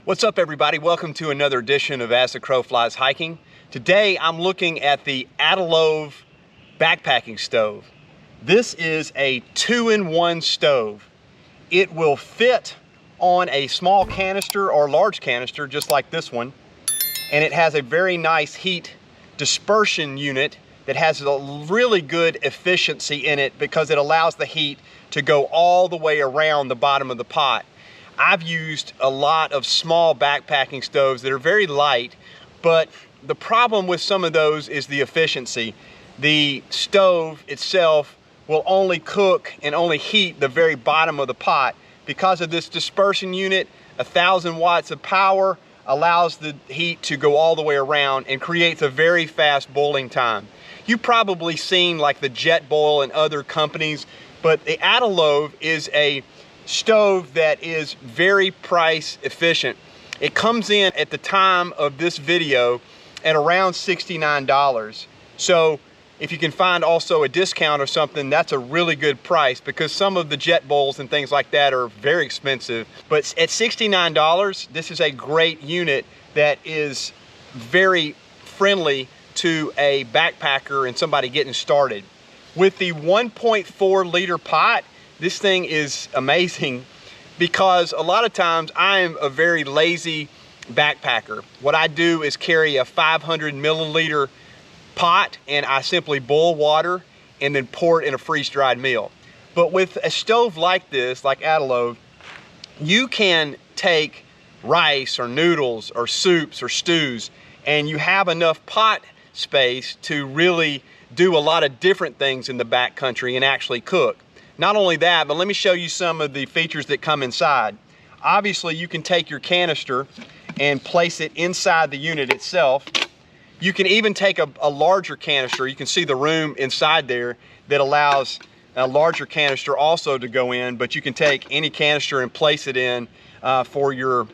What's up, everybody? Welcome to another edition of As the Crow Flies Hiking. Today I'm looking at the ADALOV backpacking stove. This is a 2-in-1 stove. It will fit on a small canister or large canister just like this one, and it has a very nice heat dispersion unit that has a really good efficiency in it because it allows the heat to go all the way around the bottom of the pot. I've used a lot of small backpacking stoves that are very light, but the problem with some of those is the efficiency. The stove itself will only cook and only heat the very bottom of the pot. Because of this dispersion unit, 1,000 watts of power allows the heat to go all the way around and creates a very fast boiling time. You've probably seen like the Jet Boil and other companies, but the ADALOV is a stove that is very price efficient. It comes in at the time of this video at around $69. So if you can find also a discount or something, that's a really good price, because some of the Jet Boils and things like that are very expensive. But at $69, this is a great unit that is very friendly to a backpacker and somebody getting started. With the 1.4 liter pot, this thing is amazing because a lot of times I am a very lazy backpacker. What I do is carry a 500 milliliter pot and I simply boil water and then pour it in a freeze-dried meal. But with a stove like this, like ADALOV, you can take rice or noodles or soups or stews, and you have enough pot space to really do a lot of different things in the backcountry and actually cook. Not only that, but let me show you some of the features that come inside. Obviously, you can take your canister and place it inside the unit itself. You can even take a larger canister. You can see the room inside there that allows a larger canister also to go in, but you can take any canister and place it in for your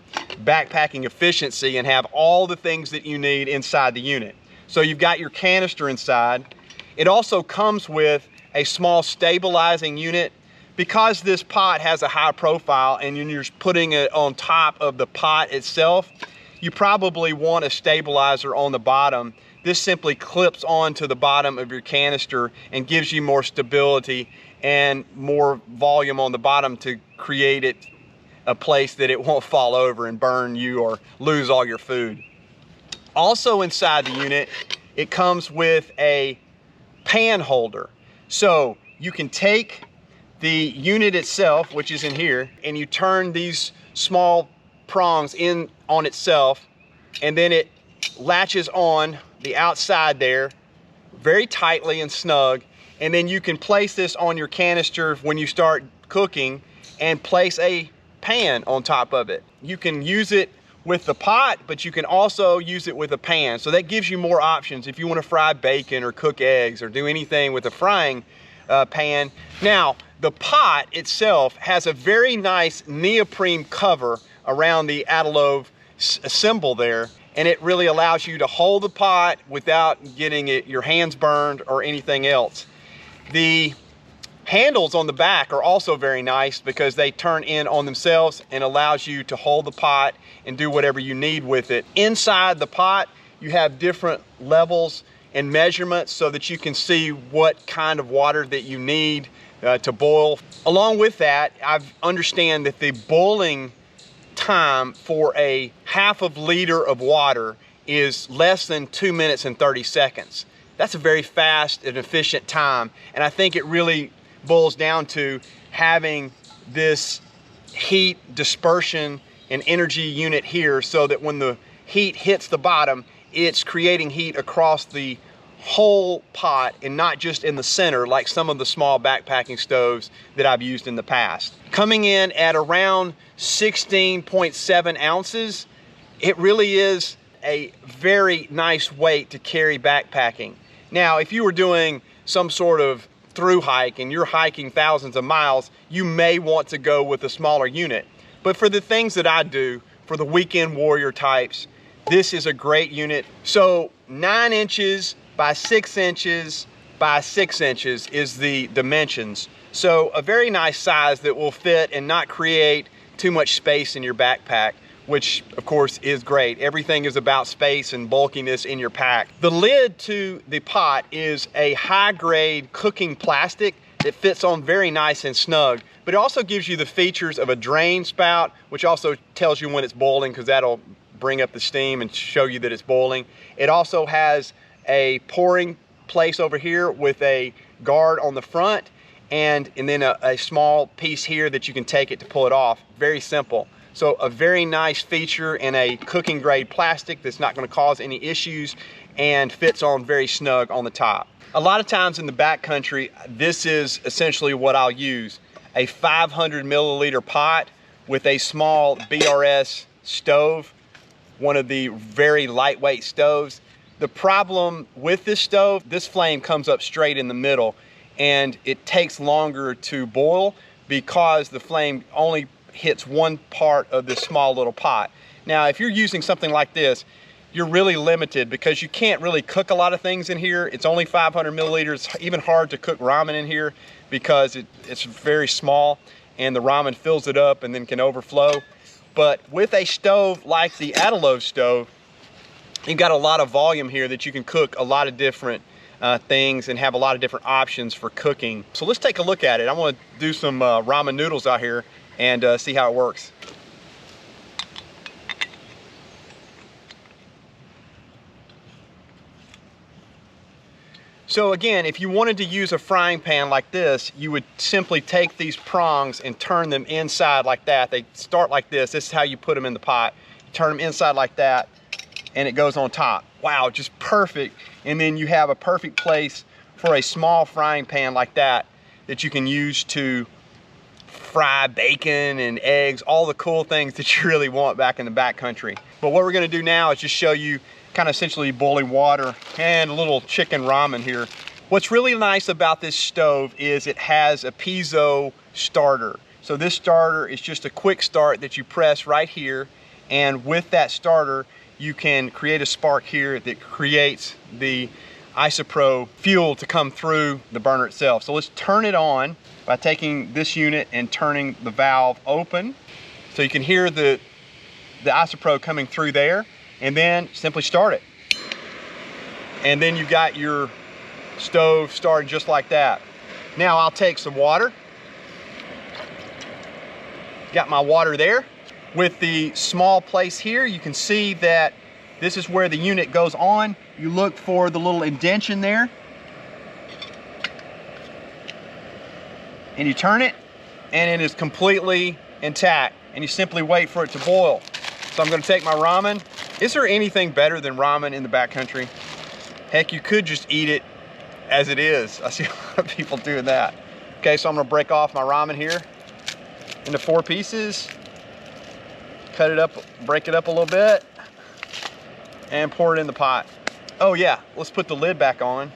backpacking efficiency and have all the things that you need inside the unit. So you've got your canister inside. It also comes with a small stabilizing unit. Because this pot has a high profile and you're just putting it on top of the pot itself, you probably want a stabilizer on the bottom. This simply clips onto the bottom of your canister and gives you more stability and more volume on the bottom to create it a place that it won't fall over and burn you or lose all your food. Also inside the unit, it comes with a pan holder. So you can take the unit itself, which is in here, and you turn these small prongs in on itself, and then it latches on the outside there very tightly and snug, and then you can place this on your canister when you start cooking and place a pan on top of it. You can use it with the pot, but you can also use it with a pan. So that gives you more options if you want to fry bacon or cook eggs or do anything with a frying pan. Now, the pot itself has a very nice neoprene cover around the ADALOV symbol there, and it really allows you to hold the pot without getting your hands burned or anything else. The handles on the back are also very nice because they turn in on themselves and allows you to hold the pot and do whatever you need with it. Inside the pot, you have different levels and measurements so that you can see what kind of water that you need to boil. Along with that, I understand that the boiling time for a half of liter of water is less than 2 minutes and 30 seconds. That's a very fast and efficient time, and I think it really boils down to having this heat dispersion and energy unit here so that when the heat hits the bottom, it's creating heat across the whole pot and not just in the center like some of the small backpacking stoves that I've used in the past. Coming in at around 16.7 ounces, it really is a very nice weight to carry backpacking. Now, if you were doing some sort of through hike and you're hiking thousands of miles, you may want to go with a smaller unit. But for the things that I do, for the weekend warrior types, this is a great unit. So 9 inches by 6 inches by 6 inches is the dimensions. So a very nice size that will fit and not create too much space in your backpack. which of course is great. Everything is about space and bulkiness in your pack. The lid to the pot is a high-grade cooking plastic that fits on very nice and snug, but it also gives you the features of a drain spout, which also tells you when it's boiling, because that'll bring up the steam and show you that it's boiling. It also has a pouring place over here with a guard on the front, and then a small piece here that you can take it to pull it off. Very simple. So a very nice feature in a cooking grade plastic that's not going to cause any issues and fits on very snug on the top. A lot of times in the backcountry, this is essentially what I'll use. A 500 milliliter pot with a small BRS stove, one of the very lightweight stoves. The problem with this stove, this flame comes up straight in the middle, and it takes longer to boil because the flame only hits one part of this small little pot. Now, if you're using something like this, you're really limited because you can't really cook a lot of things in here. It's only 500 milliliters. It's even hard to cook ramen in here because it's very small, and the ramen fills it up and then can overflow. But with a stove like the ADALOV stove, you've got a lot of volume here that you can cook a lot of different things and have a lot of different options for cooking. So let's take a look at it. I'm gonna do some ramen noodles out here and see how it works. So again, if you wanted to use a frying pan like this, you would simply take these prongs and turn them inside like that. They start like this. This is how you put them in the pot. You turn them inside like that, and it goes on top. Wow, just perfect. And then you have a perfect place for a small frying pan like that that you can use to fry bacon and eggs, all the cool things that you really want back in the backcountry. But what we're gonna do now is just show you kind of essentially boiling water and a little chicken ramen here. What's really nice about this stove is it has a piezo starter. So this starter is just a quick start that you press right here, and with that starter you can create a spark here that creates the isopro fuel to come through the burner itself. So let's turn it on by taking this unit and turning the valve open so you can hear the isopro coming through there, and then simply start it. And then you've got your stove started just like that. Now I'll take some water. Got my water there. With the small place here, you can see that this is where the unit goes on. You look for the little indentation there, and you turn it, and it is completely intact, and you simply wait for it to boil. So I'm gonna take my ramen. Is there anything better than ramen in the backcountry? Heck, you could just eat it as it is. I see a lot of people doing that. Okay, so I'm gonna break off my ramen here into 4 pieces, cut it up, break it up a little bit, and pour it in the pot. Oh yeah, let's put the lid back on.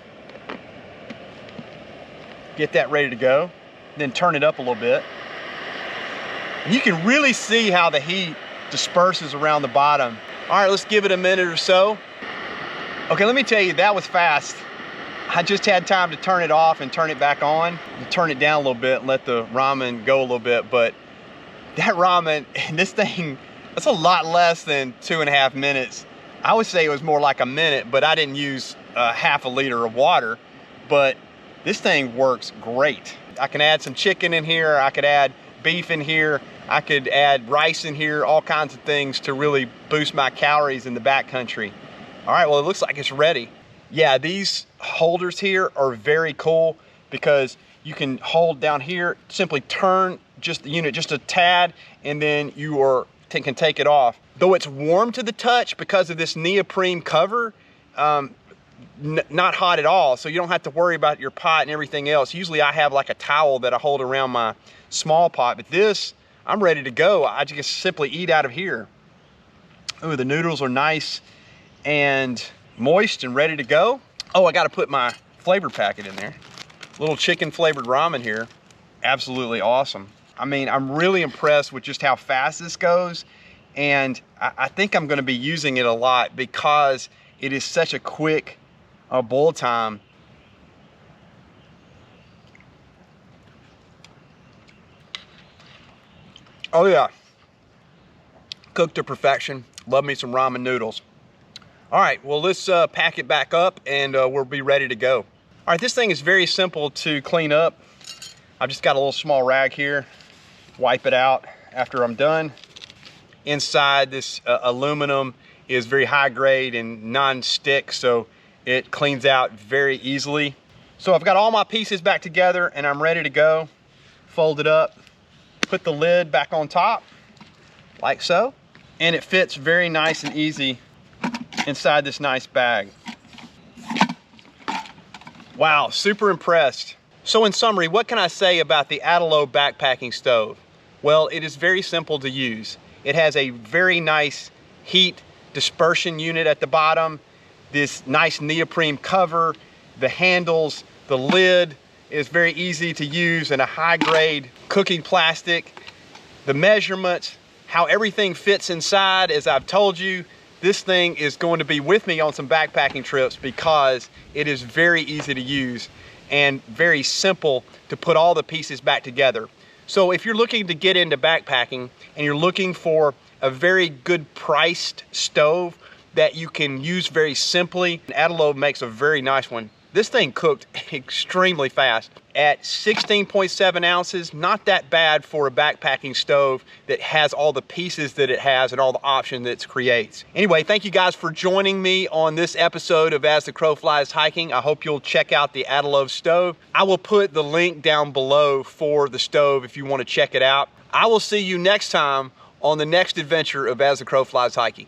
Get that ready to go. Then turn it up a little bit. And you can really see how the heat disperses around the bottom. All right, let's give it a minute or so. Okay, let me tell you, that was fast. I just had time to turn it off and turn it back on. Turn it down a little bit and let the ramen go a little bit, but that ramen, and this thing, that's a lot less than 2.5 minutes. I would say it was more like a minute, but I didn't use half a liter of water, but this thing works great. I can add some chicken in here, I could add beef in here, I could add rice in here, all kinds of things to really boost my calories in the backcountry. All right, well, it looks like it's ready. Yeah, these holders here are very cool because you can hold down here, simply turn just the unit just a tad, and then you can take it off. Though it's warm to the touch because of this neoprene cover, not hot at all, so you don't have to worry about your pot and everything else. Usually I have like a towel that I hold around my small pot, but this, I'm ready to go. I just simply eat out of here. Ooh, the noodles are nice and moist and ready to go. Oh, I gotta put my flavor packet in there. Little chicken flavored ramen here. Absolutely awesome. I mean, I'm really impressed with just how fast this goes, and I think I'm gonna be using it a lot because it is such a quick boil time. Oh yeah, Cooked to perfection. Love me some ramen noodles. All right, well, let's pack it back up and we'll be ready to go. All right, this thing is very simple to clean up. I've just got a little small rag here. Wipe it out after I'm done. Inside, this aluminum is very high grade and non-stick, so it cleans out very easily. So I've got all my pieces back together and I'm ready to go. Fold it up, put the lid back on top, like so. And it fits very nice and easy inside this nice bag. Wow, super impressed. So in summary, what can I say about the ADALOV backpacking stove? Well, it is very simple to use. It has a very nice heat dispersion unit at the bottom, this nice neoprene cover, the handles, the lid is very easy to use, and a high grade cooking plastic. The measurements, how everything fits inside, as I've told you, this thing is going to be with me on some backpacking trips because it is very easy to use and very simple to put all the pieces back together. So if you're looking to get into backpacking and you're looking for a very good priced stove that you can use very simply, ADALOV makes a very nice one. This thing cooked extremely fast at 16.7 ounces. Not that bad for a backpacking stove that has all the pieces that it has and all the options that it creates. Anyway, thank you guys for joining me on this episode of As the Crow Flies Hiking. I hope you'll check out the ADALOV stove. I will put the link down below for the stove if you want to check it out. I will see you next time on the next adventure of As the Crow Flies Hiking.